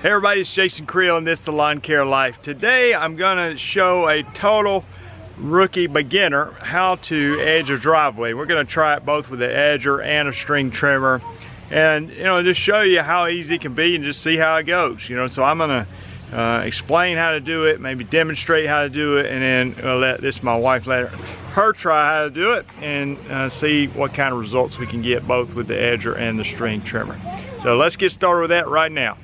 Hey everybody, it's Jason Creel and this is the Lawn Care Life. Today I'm gonna show a total rookie beginner how to edge a driveway. We're gonna try it both with an edger and a string trimmer, and just show you how easy it can be and just see how it goes. So I'm gonna explain how to do it, maybe demonstrate how to do it, and then let my wife let her try how to do it and see what kind of results we can get both with the edger and the string trimmer. So let's get started with that right now.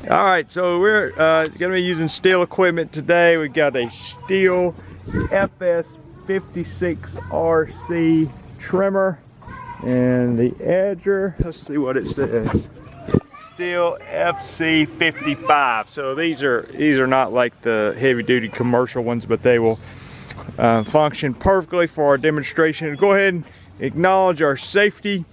All right, so we're gonna be using Stihl equipment today. We've got a Stihl FS56RC trimmer and the edger. Let's see what it says. Stihl FC55. So these are not like the heavy-duty commercial ones, but they will function perfectly for our demonstration. Go ahead and acknowledge our safety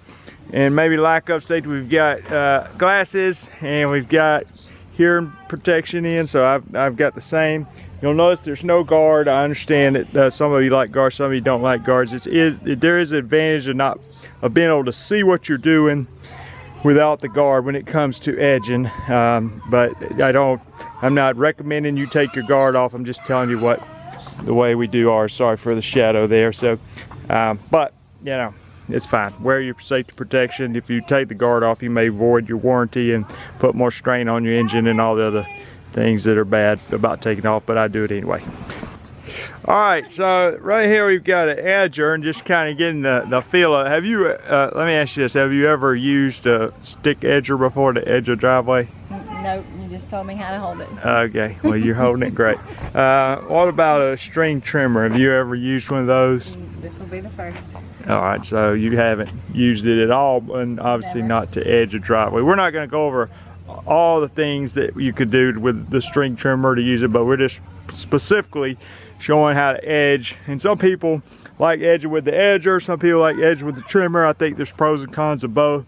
and maybe lack of safety. We've got glasses and we've got hearing protection in, so I've got the same. You'll notice there's no guard. I understand that some of you like guards, some of you don't like guards. There is an advantage of being able to see what you're doing without the guard when it comes to edging, but I'm not recommending you take your guard off. I'm just telling you the way we do ours. Sorry for the shadow there. So but it's fine. Wear your safety protection. If you take the guard off, you may void your warranty and put more strain on your engine and all the other things that are bad about taking off, but I do it anyway. All right, so right here we've got an edger and just kind of getting the feel of it. Have you, let me ask you this, have you ever used a stick edger before to edge a driveway? Nope, you just told me how to hold it. Okay, well you're holding it great. What about a string trimmer? Have you ever used one of those? This will be the first. All right, so you haven't used it at all, and obviously Never. not to edge a driveway. We're not going to go over all the things that you could do with the string trimmer to use it, but we're just specifically showing how to edge. And some people like edging with the edger, some people like edging with the trimmer. I think there's pros and cons of both.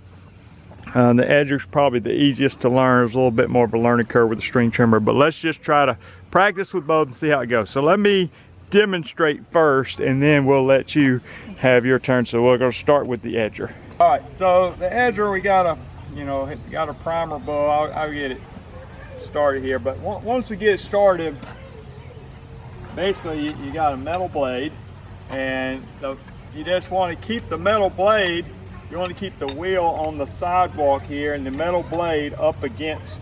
The edger's probably the easiest to learn. There's a little bit more of a learning curve with the string trimmer, but let's just try to practice with both and see how it goes. So let me demonstrate first and then we'll let you have your turn. So we're going to start with the edger. All right, so the edger, we got a primer bow. I'll get it started here, but once we get it started, basically you got a metal blade, and you just want to keep the metal blade, you want to keep the wheel on the sidewalk here and the metal blade up against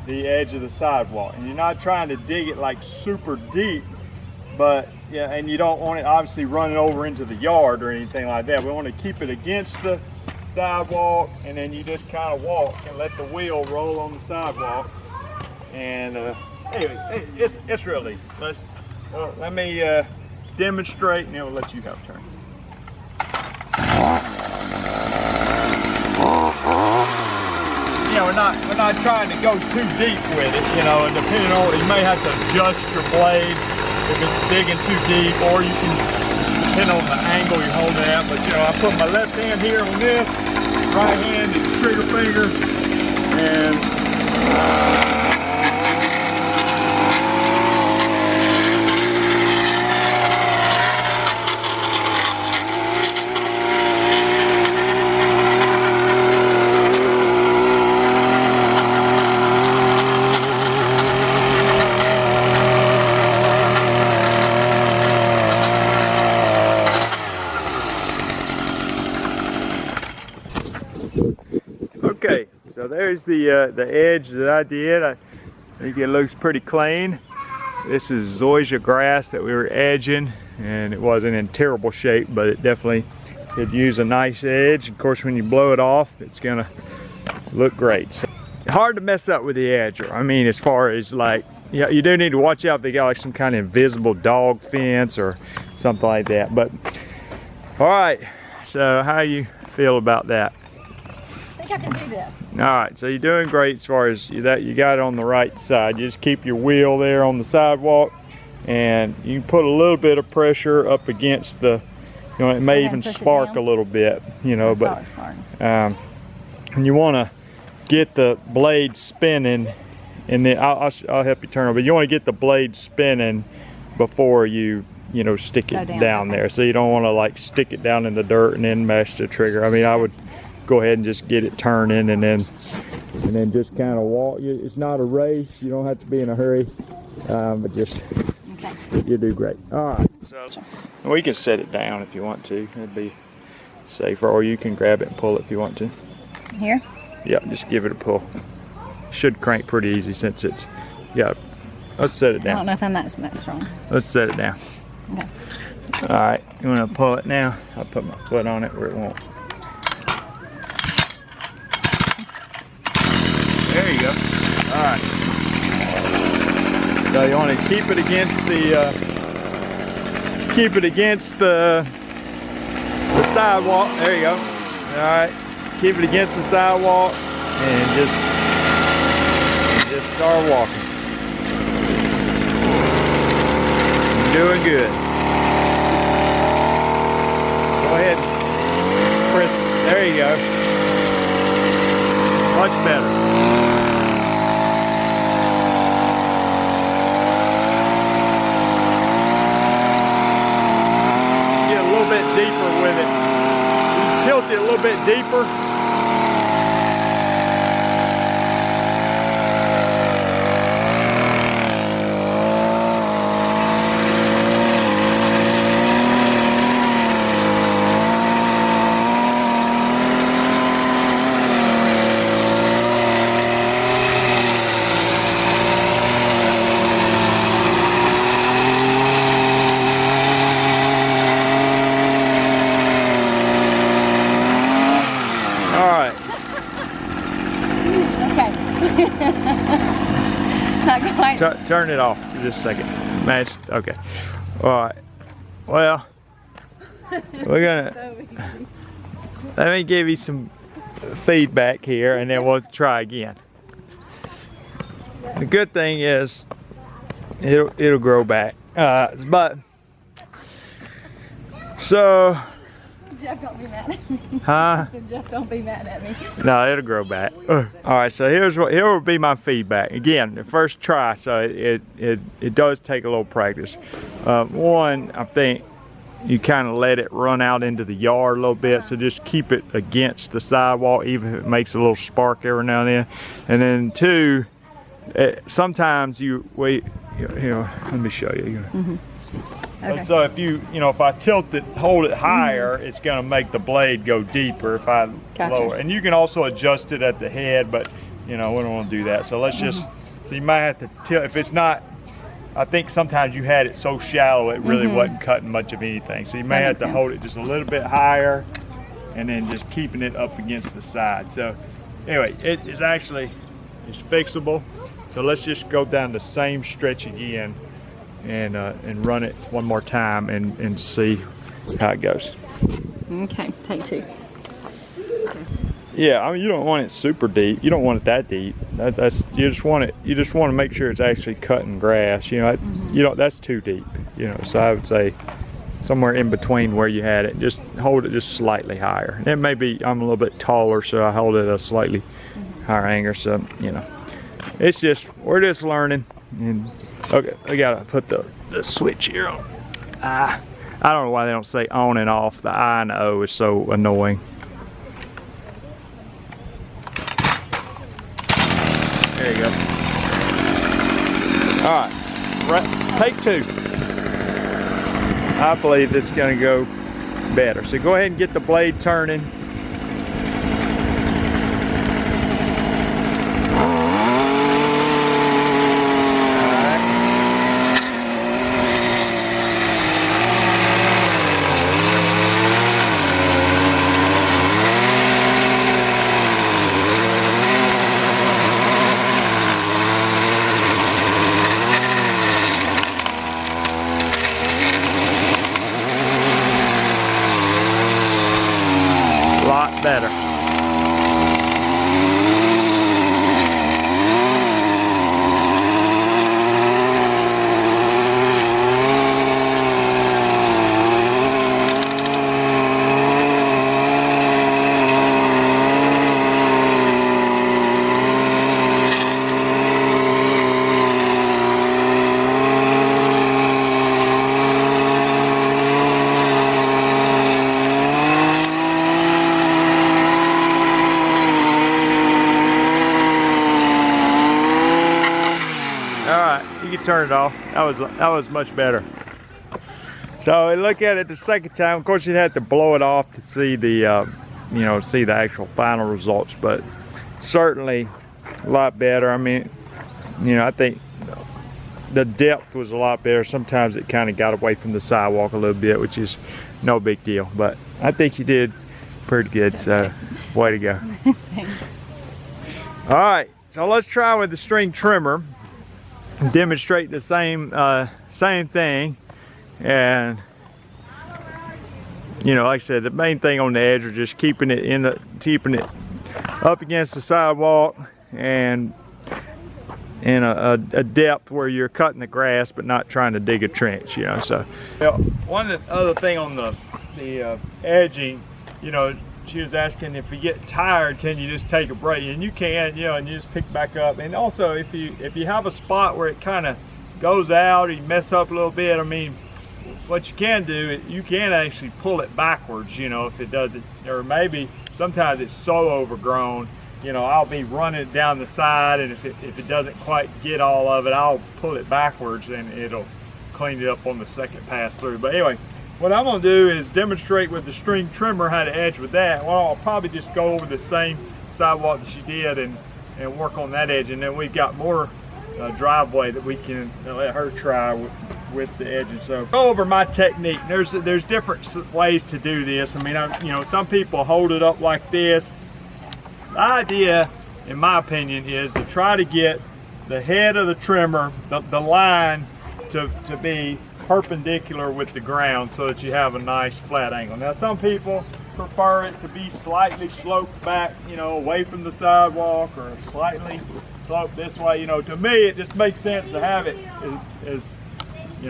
the edge of the sidewalk, and you're not trying to dig it like super deep, but yeah, and you don't want it obviously running over into the yard or anything like that. We want to keep it against the sidewalk, and then you just kind of walk and let the wheel roll on the sidewalk. And anyway, it's real easy. Let me demonstrate, and then we'll let you have a turn. We're not trying to go too deep with it, and depending on, you may have to adjust your blade if it's digging too deep, or you can, depending on the angle you're holding it at. But I put my left hand here on this, right hand is the trigger finger, and okay, so there's the edge that I did. I think it looks pretty clean. This is zoysia grass that we were edging, and it wasn't in terrible shape, but it definitely could use a nice edge. Of course, when you blow it off, it's gonna look great. So, hard to mess up with the edger. I mean, as far as like, you do need to watch out if they got like some kind of invisible dog fence or something like that. But all right, so how you feel about that? I think I can do this. All right, so you're doing great as far as that. You got it on the right side. You just keep your wheel there on the sidewalk, and you can put a little bit of pressure up against the, it may even spark a little bit, but and you want to get the blade spinning, and then I'll help you turn it, but you want to get the blade spinning before you stick it down there. So you don't want to like stick it down in the dirt and then mash the trigger. I mean, I would go ahead and just get it turning, and then just kind of walk. It's not a race. You don't have to be in a hurry, but just you do great. All right, so we can set it down if you want to. It'd be safer, or you can grab it and pull it if you want to. Here? Yeah, just give it a pull. Should crank pretty easy since it's, yeah. Let's set it down. I don't know if I'm that strong. Let's set it down. Okay. All right, you want to pull it now? I'll put my foot on it where it won't. There you go. All right. So you want to keep it against the sidewalk. There you go. All right. Keep it against the sidewalk and just start walking. You're doing good. Go ahead, Chris. There you go. Much better. Get a little bit deeper with it. You tilt it a little bit deeper. Turn it off for just a second. Match. Okay. All right. Well, we're gonna. Let me give you some feedback here, and then we'll try again. The good thing is, it'll grow back. But so. Jeff, don't be mad at me. Huh? So Jeff, don't be mad at me. No, it'll grow back. All right, so here will be my feedback. Again, the first try, so it does take a little practice. One, I think you kind of let it run out into the yard a little bit, so just keep it against the sidewalk, even if it makes a little spark every now and then. And then two, sometimes let me show you. Mm-hmm. Okay. So if if I hold it higher, it's gonna make the blade go deeper if I lower. And you can also adjust it at the head, but we don't want to do that. So let's just, so you might have to tilt, if it's not, I think sometimes you had it so shallow it really wasn't cutting much of anything. So you may have to hold it just a little bit higher and then just keeping it up against the side. So anyway, it's fixable. So let's just go down the same stretch again and run it one more time and see how it goes. Okay, take two. Okay. Yeah, I mean, you don't want it super deep. You don't want it that deep. You just want to make sure it's actually cutting grass. That's too deep. So I would say somewhere in between where you had it. Just hold it just slightly higher. It may be I'm a little bit taller, so I hold it at a slightly higher angle. So we're just learning. And okay, I gotta put the switch here on. I don't know why they don't say on and off. The I and the O is so annoying. There you go. All right, take two. I believe this is gonna go better. So go ahead and get the blade turning. right, you can turn it off. That was much better. So I look at it the second time. Of course, you'd have to blow it off to see the, see the actual final results. But certainly a lot better. I mean, I think the depth was a lot better. Sometimes it kind of got away from the sidewalk a little bit, which is no big deal. But I think you did pretty good. So way to go. All right, so let's try with the string trimmer and demonstrate the same thing. And like I said, the main thing on the edge are just keeping it up against the sidewalk and in a depth where you're cutting the grass but not trying to dig a trench. So one other thing on the edging, she was asking, if you get tired, can you just take a break? And you can, and you just pick back up. And also, if you have a spot where it kind of goes out or you mess up a little bit, I mean, what you can do, you can actually pull it backwards, if it doesn't, or maybe sometimes it's so overgrown, I'll be running it down the side, and if it doesn't quite get all of it, I'll pull it backwards and it'll clean it up on the second pass through. But anyway, what I'm gonna do is demonstrate with the string trimmer how to edge with that. Well, I'll probably just go over the same sidewalk that she did and work on that edge, and then we've got more driveway that we can let her try with the edging. So go over my technique. There's different ways to do this. I mean, some people hold it up like this. The idea, in my opinion, is to try to get the head of the trimmer, the line, to be perpendicular with the ground so that you have a nice flat angle. Now, some people prefer it to be slightly sloped back, away from the sidewalk, or slightly sloped this way. To me, it just makes sense to have it as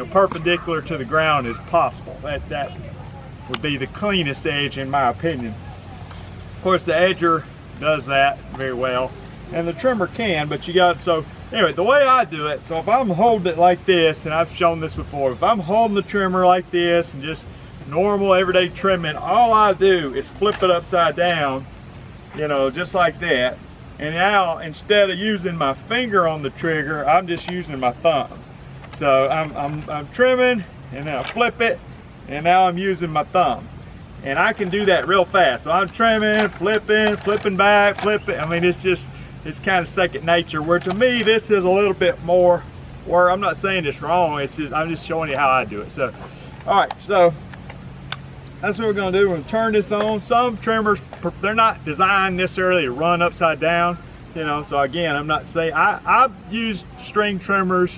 perpendicular to the ground as possible. That would be the cleanest edge, in my opinion. Of course, the edger does that very well, and the trimmer can, but so anyway, the way I do it, so if I'm holding it like this, and I've shown this before, if I'm holding the trimmer like this and just normal everyday trimming, all I do is flip it upside down, just like that. And now, instead of using my finger on the trigger, I'm just using my thumb. So I'm trimming, and then I flip it, and now I'm using my thumb. And I can do that real fast. So I'm trimming, flipping back, flipping. I mean, it's kind of second nature, where to me, this is a little bit more, where I'm not saying it's wrong, I'm just showing you how I do it. So, all right, so that's what we're gonna do. We're gonna turn this on. Some trimmers, they're not designed necessarily to run upside down, so again, I'm not saying, I've used string trimmers.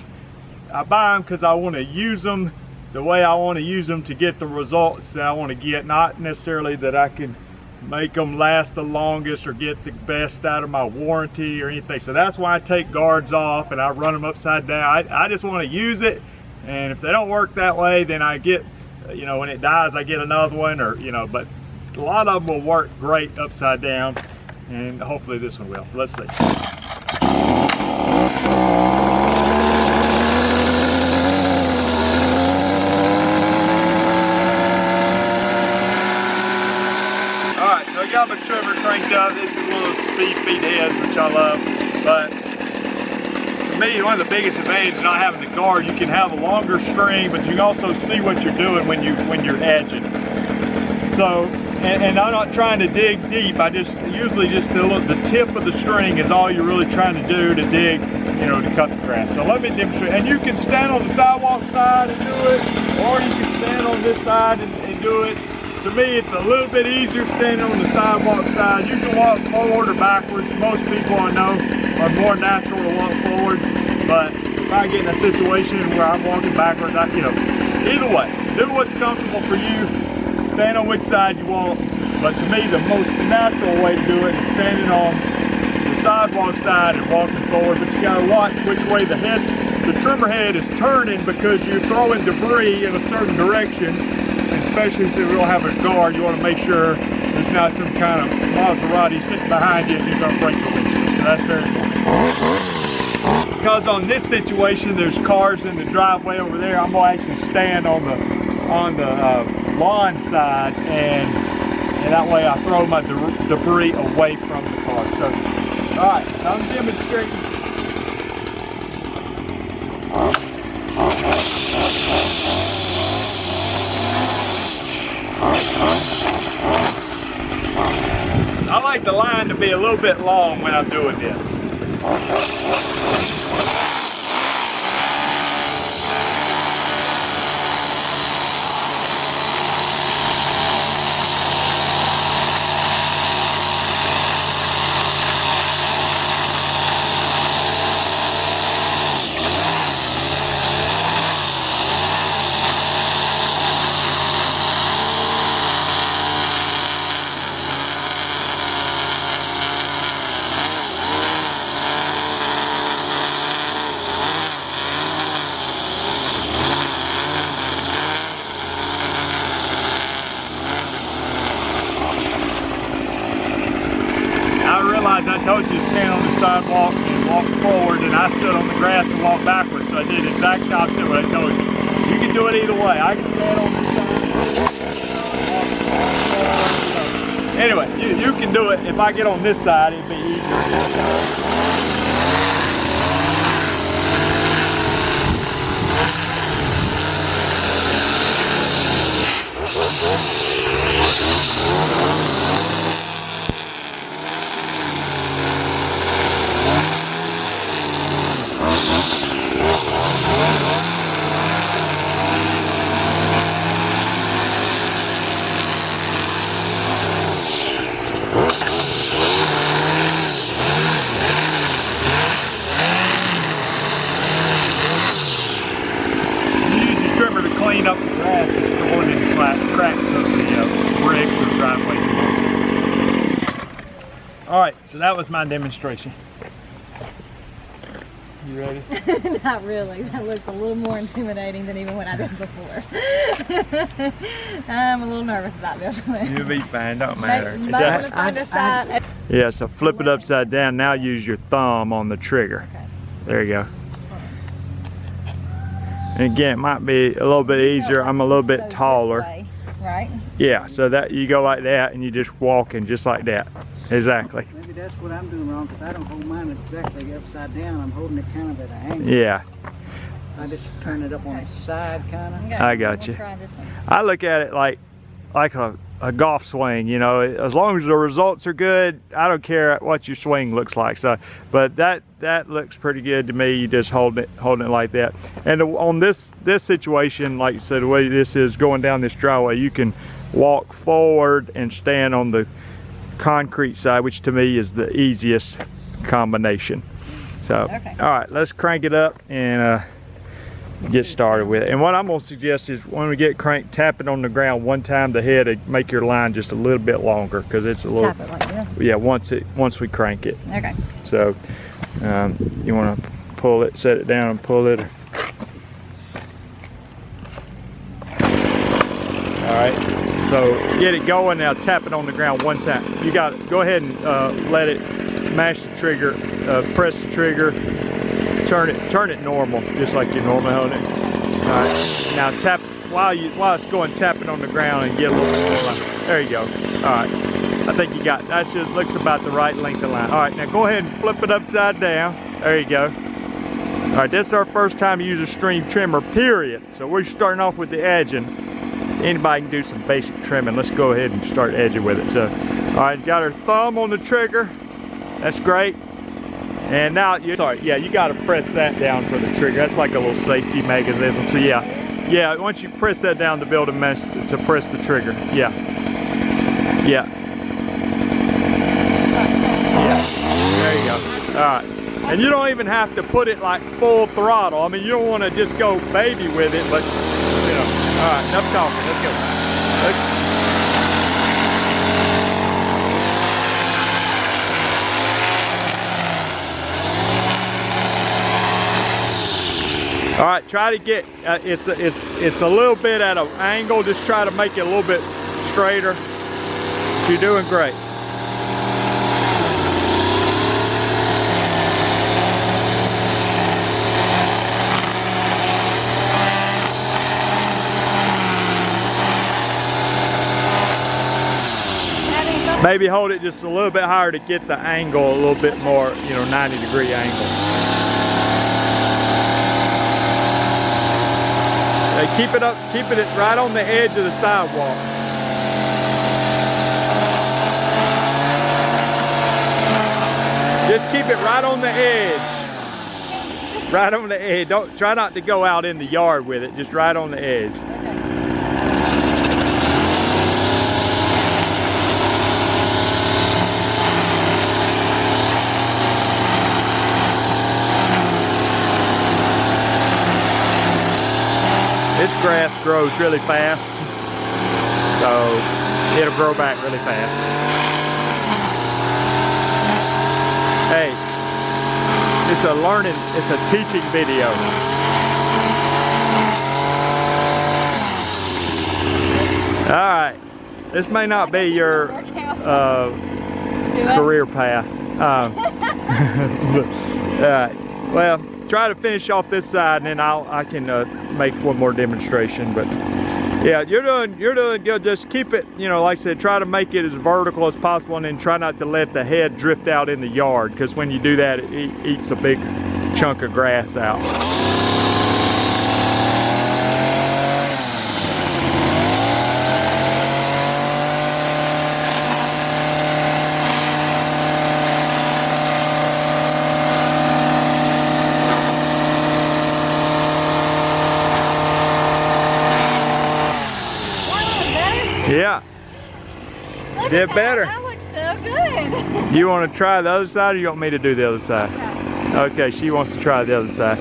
I buy them because I want to use them the way I want to use them to get the results that I want to get, not necessarily that I can make them last the longest or get the best out of my warranty or anything. So that's why I take guards off and I run them upside down. I just want to use it, and if they don't work that way, then I get, when it dies, I get another one, or but a lot of them will work great upside down, and hopefully this one will. Let's see. I got my trimmer cranked up. This is one of those speed feed heads, which I love. But to me, one of the biggest advantages of not having the guard, you can have a longer string, but you can also see what you're doing when you're edging. So, and I'm not trying to dig deep. I usually just the tip of the string is all you're really trying to do to dig, to cut the grass. So let me demonstrate. And you can stand on the sidewalk side and do it, or you can stand on this side and do it. To me, it's a little bit easier standing on the sidewalk side. You can walk forward or backwards. Most people I know are more natural to walk forward. But if I get in a situation where I'm walking backwards, either way, do what's comfortable for you. Stand on which side you want. But to me, the most natural way to do it is standing on the sidewalk side and walking forward. But you gotta watch which way the trimmer head is turning, because you're throwing debris in a certain direction. Especially if you don't have a guard, you want to make sure there's not some kind of Maserati sitting behind you and you're going to break the windshield. So that's very important. Because on this situation, there's cars in the driveway over there, I'm going to actually stand on the lawn side, and that way I throw my debris away from the car. So, all right, so I'm demonstrating be a little bit long when I'm doing this. I told you to stand on the sidewalk and walk forward, and I stood on the grass and walked backwards, so I did exactly opposite of what I told you. You can do it either way. I can stand on this side. Anyway, you can do it. If I get on this side, it'd be easier. Clean up the grass that's going in the cracks of the bricks or driveway. Alright, so that was my demonstration. You ready? Not really. That looks a little more intimidating than even what I did before. I'm a little nervous about this one. You'll be fine, don't matter. Yeah, so flip it upside down. Now use your thumb on the trigger. Okay. There you go. And again, it might be a little bit easier. I'm a little bit taller. Way, right? Yeah, so that you go like that and you just walk in just like that. Exactly. Maybe that's what I'm doing wrong, because I don't hold mine exactly upside down. I'm holding it kind of at an angle. Yeah. I just turn it up on its side kind of. Okay. I got you. We'll try this one. I look at it like a golf swing, you know. As long as the results are good, I don't care what your swing looks like. So, but that looks pretty good to me. You just holding it like that. And on this situation, like you said, the way this is going down this driveway, you can walk forward and stand on the concrete side, which to me is the easiest combination. So, okay. All right, let's crank it up and get started with it. And what I'm going to suggest is when we get cranked, tap it on the ground one time the head to make your line just a little bit longer, because it's a little, tap it like that. yeah, once we crank it. Okay. So you want to pull it, set it down and pull it. All right, so get it going. Now tap it on the ground one time. You got to go ahead and let it mash the trigger, press the trigger, turn it normal, just like you normally hold it. All right, now tap while it's going, tap it on the ground and get a little bit more line. There you go. All right, I think you got that. Just looks about the right length of line. All right, now go ahead and flip it upside down. There you go. All right, this is our first time to use a stream trimmer, period. So we're starting off with the edging. Anybody can do some basic trimming. Let's go ahead and start edging with it. So, all right, got our thumb on the trigger. That's great. And now, you got to press that down for the trigger. That's like a little safety mechanism. So yeah, once you press that down to build a mesh to press the trigger. Yeah. There you go. All right. And you don't even have to put it like full throttle. I mean, you don't want to just go baby with it, but you know. All right, enough talking. Let's go. All right, try to get it's a little bit at an angle. Just try to make it a little bit straighter. You're doing great. Maybe hold it just a little bit higher to get the angle a little bit more, 90-degree angle. Keep it right on the edge of the sidewalk. Just keep it right on the edge. Right on the edge. Don't try not to go out in the yard with it. Just right on the edge. This grass grows really fast, so it'll grow back really fast. Hey, it's a teaching video. All right, this may not be your career path. Well, try to finish off this side, and then I can make one more demonstration. But yeah, you're doing good. Just keep it, you know, like I said, try to make it as vertical as possible, and then try not to let the head drift out in the yard, because when you do that, it eats a big chunk of grass out. Yeah. Did better. That looks so good. You want to try the other side, or you want me to do the other side? Yeah. Okay, she wants to try the other side.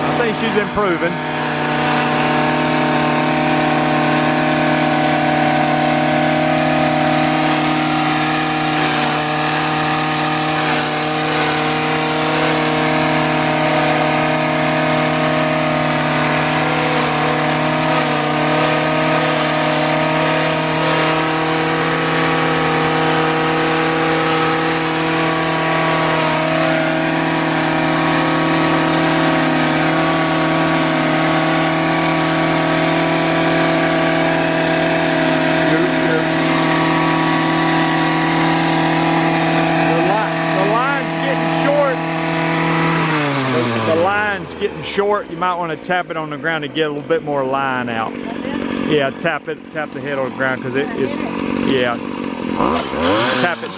I think she's improving. Getting short, you might want to tap it on the ground to get a little bit more line out. Yeah, tap the head on the ground, because it is, yeah. Tap it,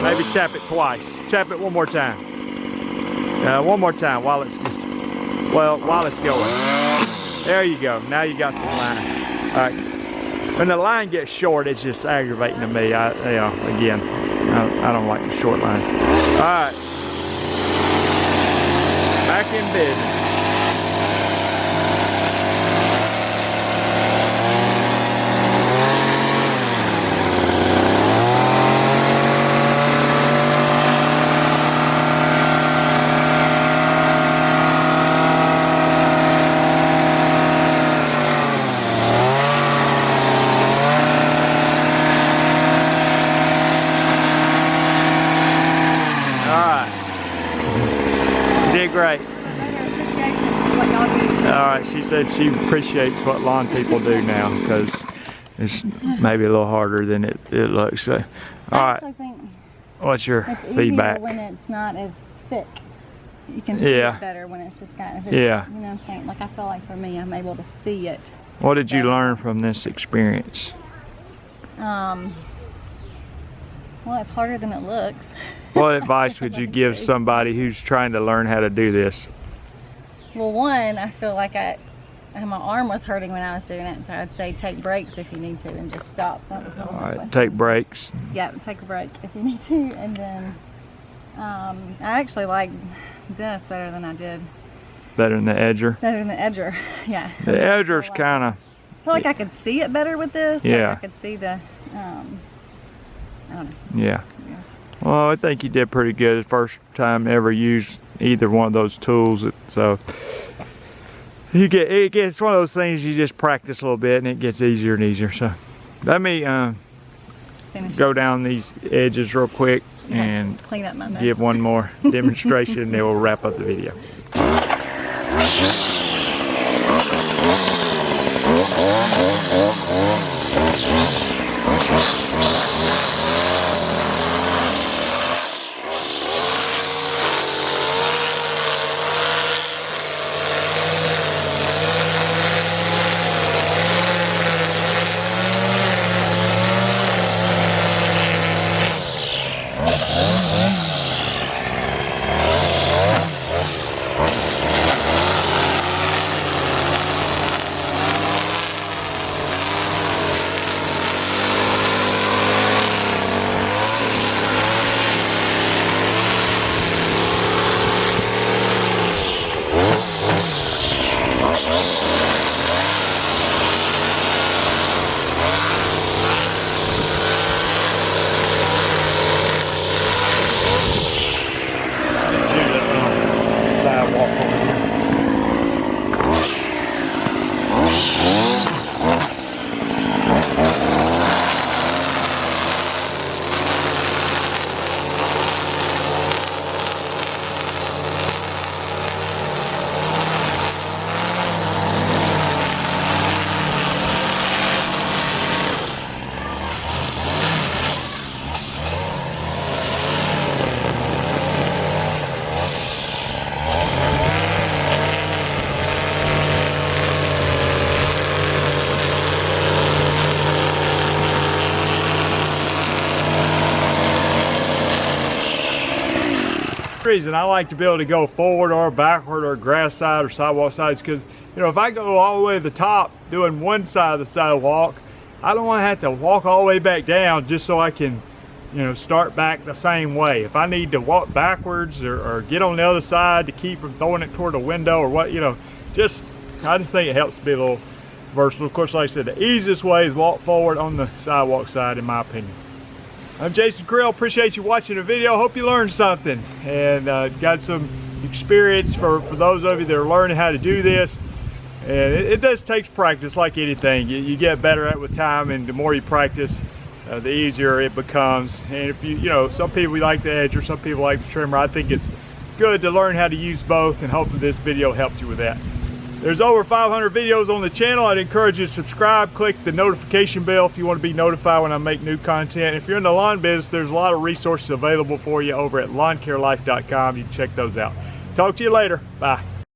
maybe tap it twice. Tap it one more time. One more time while it's going. There you go, now you got some line. All right, when the line gets short, it's just aggravating to me. I don't like the short line. All right. Back in business. Great. All right, she said she appreciates what lawn people do now, because it's maybe a little harder than it looks. So, all right. What's your feedback? When it's not as thick, you can see it better when it's just kind of, you know what I'm saying? Like, I feel like for me, I'm able to see it. What did you learn from this experience? Well, it's harder than it looks. What advice would you give somebody who's trying to learn how to do this? Well, one, I feel like my arm was hurting when I was doing it, so I'd say take breaks if you need to, and just stop. That was all right, take breaks. Yeah, take a break if you need to, and then I actually like this better than I did. Better than the edger? Better than the edger, yeah. The edger's kind of... I feel like I could see it better with this. Yeah. Like I could see the, I don't know. Yeah. Well, I think you did pretty good. The first time ever used either one of those tools. So it's one of those things you just practice a little bit and it gets easier and easier. So let me go down these edges real quick and clean up my mess. Give one more demonstration, and then we'll wrap up the video. reason I like to be able to go forward or backward or grass side or sidewalk sides, because you know, if I go all the way to the top doing one side of the sidewalk, I don't want to have to walk all the way back down just so I can, you know, start back the same way. If I need to walk backwards or get on the other side to keep from throwing it toward a window or what, you know, I just think it helps to be a little versatile. Of course, like I said, the easiest way is walk forward on the sidewalk side, in my opinion. I'm Jason Krill. Appreciate you watching the video. Hope you learned something and got some experience for those of you that are learning how to do this. And it does take practice, like anything. You get better at it with time, and the more you practice, the easier it becomes. And if you know, some people like the edger, some people like the trimmer. I think it's good to learn how to use both, and hopefully this video helps you with that. There's over 500 videos on the channel. I'd encourage you to subscribe, click the notification bell if you want to be notified when I make new content. If you're in the lawn business, there's a lot of resources available for you over at lawncarelife.com. You can check those out. Talk to you later. Bye.